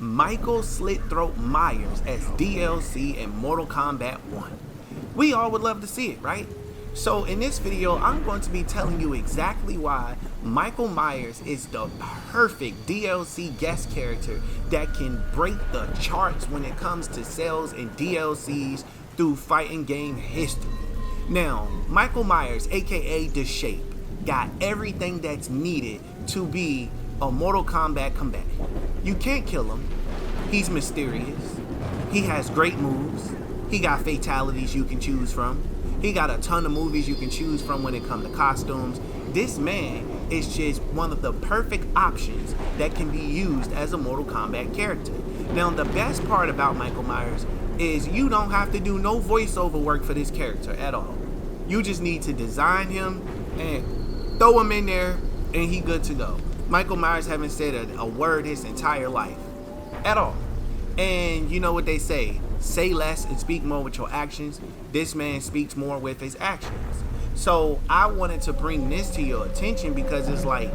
Michael Slitthroat Myers as DLC in Mortal Kombat 1. We all would love to see it, right? So in this video, I'm going to be telling you exactly why Michael Myers is the perfect DLC guest character that can break the charts when it comes to sales and DLCs through fighting game history. Now, Michael Myers, aka The Shape, got everything that's needed to be a Mortal Kombat combatant. You can't kill him. He's mysterious. He has great moves. He got fatalities you can choose from. He got a ton of movies you can choose from when it comes to costumes. This man is just one of the perfect options that can be used as a Mortal Kombat character. Now, the best part about Michael Myers is you don't have to do no voiceover work for this character at all. You just need to design him and throw him in there and he good to go. Michael Myers haven't said a word his entire life at all. And you know what they say less and speak more with your actions. This man speaks more with his actions. So I wanted to bring this to your attention because it's like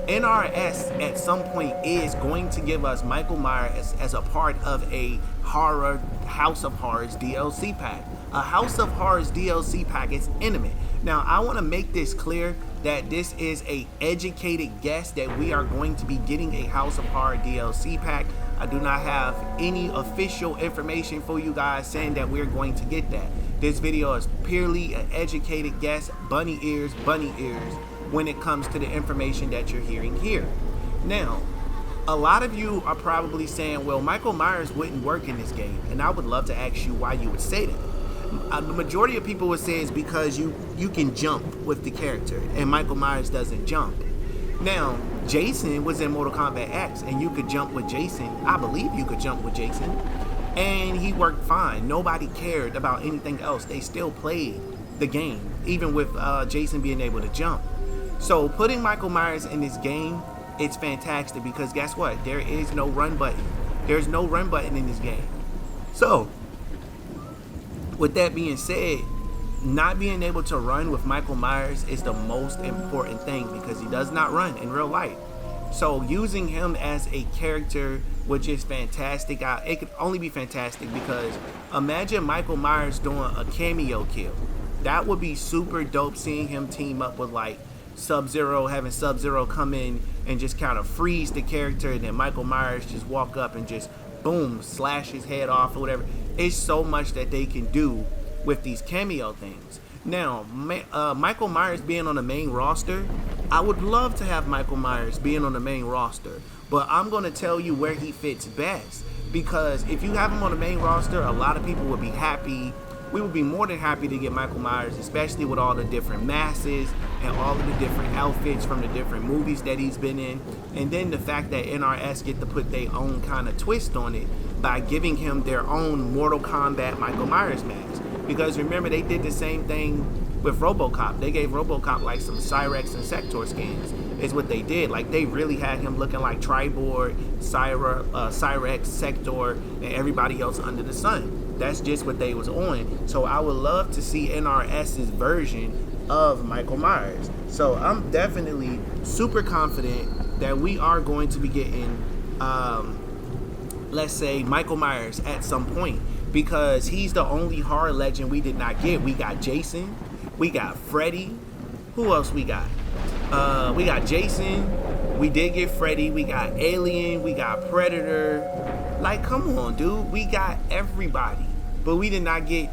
NRS at some point is going to give us Michael Myers as a part of a horror House of Horrors DLC pack. A House of Horrors DLC pack is intimate. Now I want to make this clear that this is a educated guess that we are going to be getting a House of Horror DLC pack. I do not have any official information for you guys saying that we're going to get that. This video is purely an educated guess, bunny ears, when it comes to the information that you're hearing here. Now, a lot of you are probably saying, well, Michael Myers wouldn't work in this game, and I would love to ask you why you would say that. The majority of people would say it's because you can jump with the character, and Michael Myers doesn't jump. Now, Jason was in Mortal Kombat X, and you could jump with Jason. I believe you could jump with Jason, and he worked fine. Nobody cared about anything else. They still played the game, even with Jason being able to jump. So putting Michael Myers in this game, it's fantastic because guess what? There is no run button. There's no run button in this game. So, with that being said, not being able to run with Michael Myers is the most important thing because he does not run in real life. So using him as a character which is fantastic. It could only be fantastic because imagine Michael Myers doing a cameo kill. That would be super dope, seeing him team up with like Sub-Zero, having Sub-Zero come in and just kind of freeze the character, and then Michael Myers just walk up and just boom, slash his head off or whatever. It's so much that they can do with these cameo things. Now, Michael Myers being on the main roster, I would love to have Michael Myers being on the main roster, but I'm going to tell you where he fits best, because if you have him on the main roster, a lot of people would be happy. We would be more than happy to get Michael Myers, especially with all the different masses and all of the different outfits from the different movies that he's been in. And then the fact that NRS get to put their own kind of twist on it by giving him their own Mortal Kombat Michael Myers mask. Because remember, they did the same thing with RoboCop. They gave RoboCop like some Cyrex and Sector skins, is what they did. Like, they really had him looking like Triborg, Cyrex, Sector, and everybody else under the sun. That's just what they was on. So I would love to see NRS's version of Michael Myers. So I'm definitely super confident that we are going to be getting, let's say, Michael Myers at some point, because he's the only horror legend we did not get. We got Jason, we got Freddy. Who else we got? We got Jason, we did get Freddy, we got Alien, we got Predator. Like, come on, dude. We got everybody. But we did not get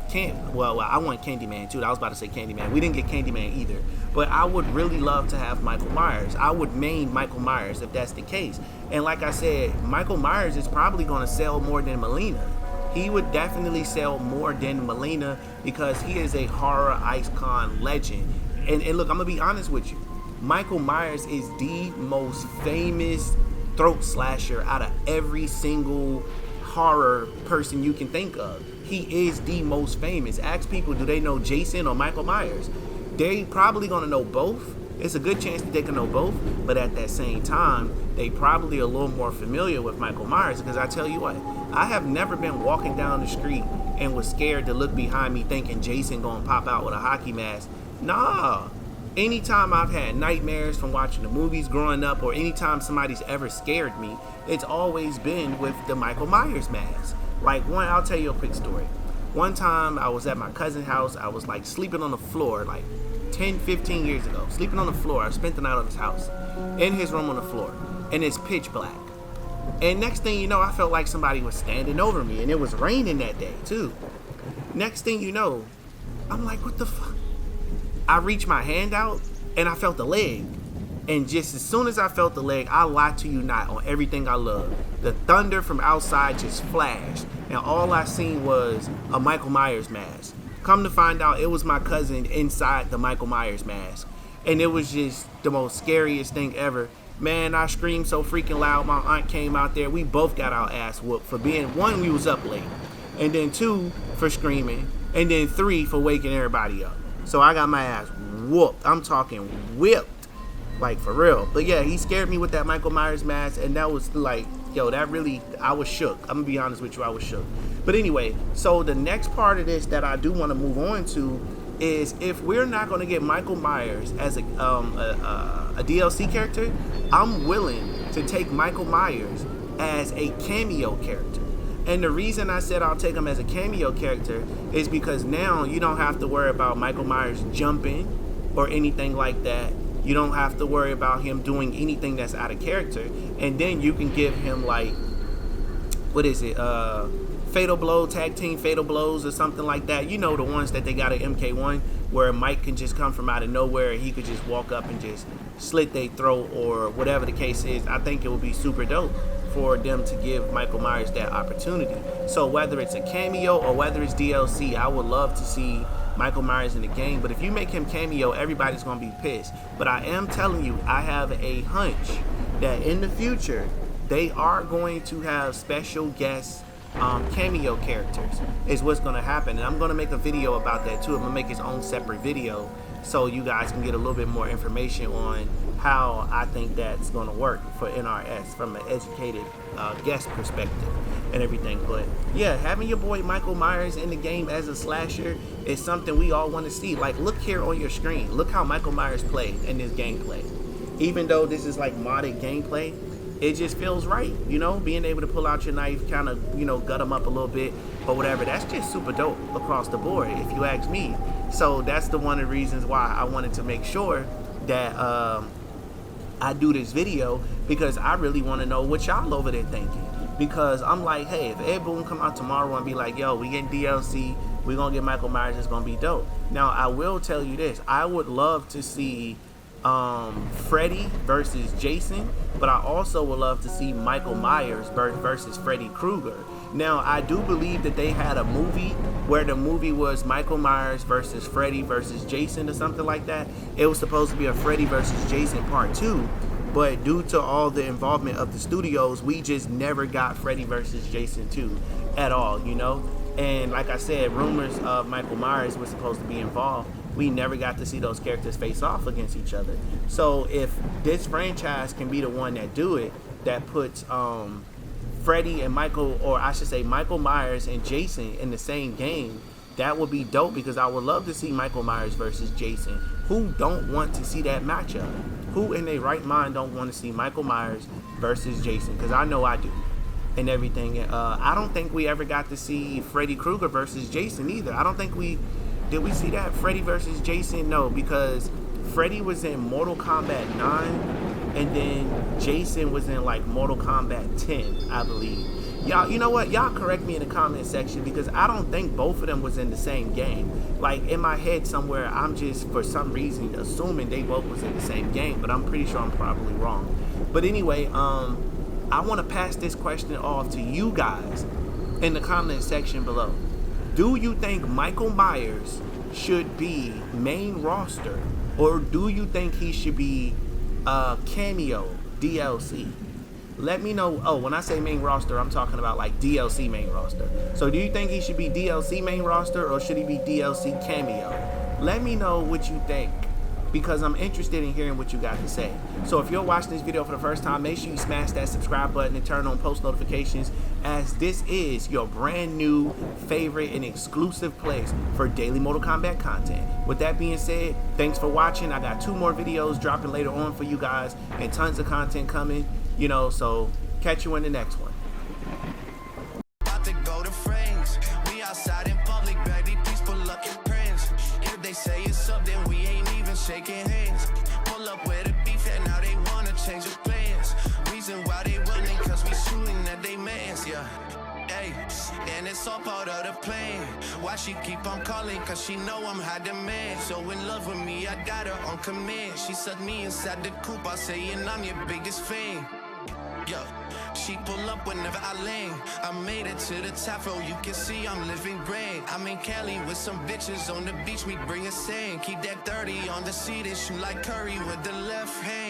well, I want Candyman too. I was about to say Candyman. We didn't get Candyman either. But I would really love to have Michael Myers. I would main Michael Myers if that's the case. And like I said, Michael Myers is probably going to sell more than Melina. He would definitely sell more than Melina because he is a horror icon legend. And look, I'm going to be honest with you. Michael Myers is the most famous throat slasher out of every single horror person you can think of. He is the most famous. Ask people, do they know Jason or Michael Myers? They probably gonna know both. It's a good chance that they can know both, but at that same time, they probably are a little more familiar with Michael Myers, because I tell you what, I have never been walking down the street and was scared to look behind me thinking Jason gonna pop out with a hockey mask. Nah, anytime I've had nightmares from watching the movies growing up, or anytime somebody's ever scared me, it's always been with the Michael Myers mask. Like, I'll tell you a quick story. One time I was at my cousin's house. I was like sleeping on the floor, like 10, 15 years ago. Sleeping on the floor. I spent the night on his house, in his room on the floor, and it's pitch black. And next thing you know, I felt like somebody was standing over me, and it was raining that day too. Next thing you know, I'm like, what the fuck? I reached my hand out and I felt the leg. And just as soon as I felt the leg, I lie to you not, on everything I love, the thunder from outside just flashed, and all I seen was a Michael Myers mask. Come to find out, it was my cousin inside the Michael Myers mask. And it was just the most scariest thing ever. Man, I screamed so freaking loud. My aunt came out there. We both got our ass whooped for being, one, we was up late, and then two, for screaming, and then three, for waking everybody up. So I got my ass whooped. I'm talking whipped. Like, for real. But yeah, he scared me with that Michael Myers mask, and that was like, yo, that really, I was shook. I'm gonna be honest with you, I was shook. But anyway, so the next part of this that I do want to move on to is, if we're not gonna get Michael Myers as a DLC character, I'm willing to take Michael Myers as a cameo character. And the reason I said I'll take him as a cameo character is because now you don't have to worry about Michael Myers jumping or anything like that. You don't have to worry about him doing anything that's out of character. And then you can give him, like, what is it? Fatal Blow, Tag Team Fatal Blows or something like that. You know, the ones that they got at MK1, where Mike can just come from out of nowhere and he could just walk up and just slit their throat, or whatever the case is. I think it would be super dope for them to give Michael Myers that opportunity. So whether it's a cameo or whether it's DLC, I would love to see Michael Myers in the game. But if you make him cameo, everybody's gonna be pissed. But I am telling you, I have a hunch that in the future they are going to have special guest cameo characters is what's going to happen. And I'm going to make a video about that too. I'm going to make his own separate video so you guys can get a little bit more information on how I think that's going to work for NRS from an educated guest perspective and everything. But yeah, having your boy Michael Myers in the game as a slasher is something we all want to see. Like, look here on your screen. Look how Michael Myers played in this gameplay. Even though this is like modded gameplay, it just feels right, you know, being able to pull out your knife, kind of, you know, gut them up a little bit or whatever. That's just super dope across the board, if you ask me. So that's one of the reasons why I wanted to make sure that I do this video, because I really want to know what y'all over there thinking. Because I'm like, hey, if Ed Boon come out tomorrow and be like, yo, we getting DLC, we're going to get Michael Myers, it's going to be dope. Now, I will tell you this. I would love to see Freddy versus Jason, but I also would love to see Michael Myers versus Freddy Krueger. Now, I do believe that they had a movie where the movie was Michael Myers versus Freddy versus Jason or something like that. It was supposed to be a Freddy versus Jason part 2, but due to all the involvement of the studios, we just never got Freddy versus Jason 2 at all, you know? And like I said, rumors of Michael Myers was supposed to be involved. We never got to see those characters face off against each other. So if this franchise can be the one that do it, that puts Freddy and Michael, or I should say Michael Myers and Jason in the same game, that would be dope, because I would love to see Michael Myers versus Jason. Who don't want to see that matchup? Who in their right mind don't want to see Michael Myers versus Jason? Because I know I do. And everything. I don't think we ever got to see Freddy Krueger versus Jason either. I don't think did we see that? Freddy versus Jason? No, because Freddy was in Mortal Kombat 9, and then Jason was in like Mortal Kombat 10, I believe. Y'all, you know what? Y'all correct me in the comment section, because I don't think both of them was in the same game. Like, in my head somewhere, I'm just, for some reason, assuming they both was in the same game, but I'm pretty sure I'm probably wrong. But anyway, I want to pass this question off to you guys in the comment section below. Do you think Michael Myers should be main roster, or do you think he should be cameo DLC? Let me know. Oh, when I say main roster, I'm talking about like DLC main roster. So do you think he should be DLC main roster, or should he be DLC cameo? Let me know what you think because I'm interested in hearing what you got to say. So if you're watching this video for the first time, make sure you smash that subscribe button and turn on post notifications, as this is your brand new favorite and exclusive place for daily Mortal Kombat content. With that being said, thanks for watching. I got 2 more videos dropping later on for you guys and tons of content coming, you know, so catch you in the next one. About to go to frames. We outside in public, baby, please pull up your prints. If they say it's up, then we ain't even shaking hands. Pull up with a beef and now they wanna change the plans. Reason why they running, cause we shooting at they mans, yeah. Hey, and it's all part of the plan. Why she keep on calling, cause she know I'm high demand. So in love with me, I got her on command. She sucked me inside the coupe, I say, and I'm your biggest fan. Yo, she pull up whenever I land. I made it to the top row, you can see I'm living grand. I'm in Cali with some bitches on the beach, we bring a sand. Keep that 30 on the seat and shoot like Curry with the left hand.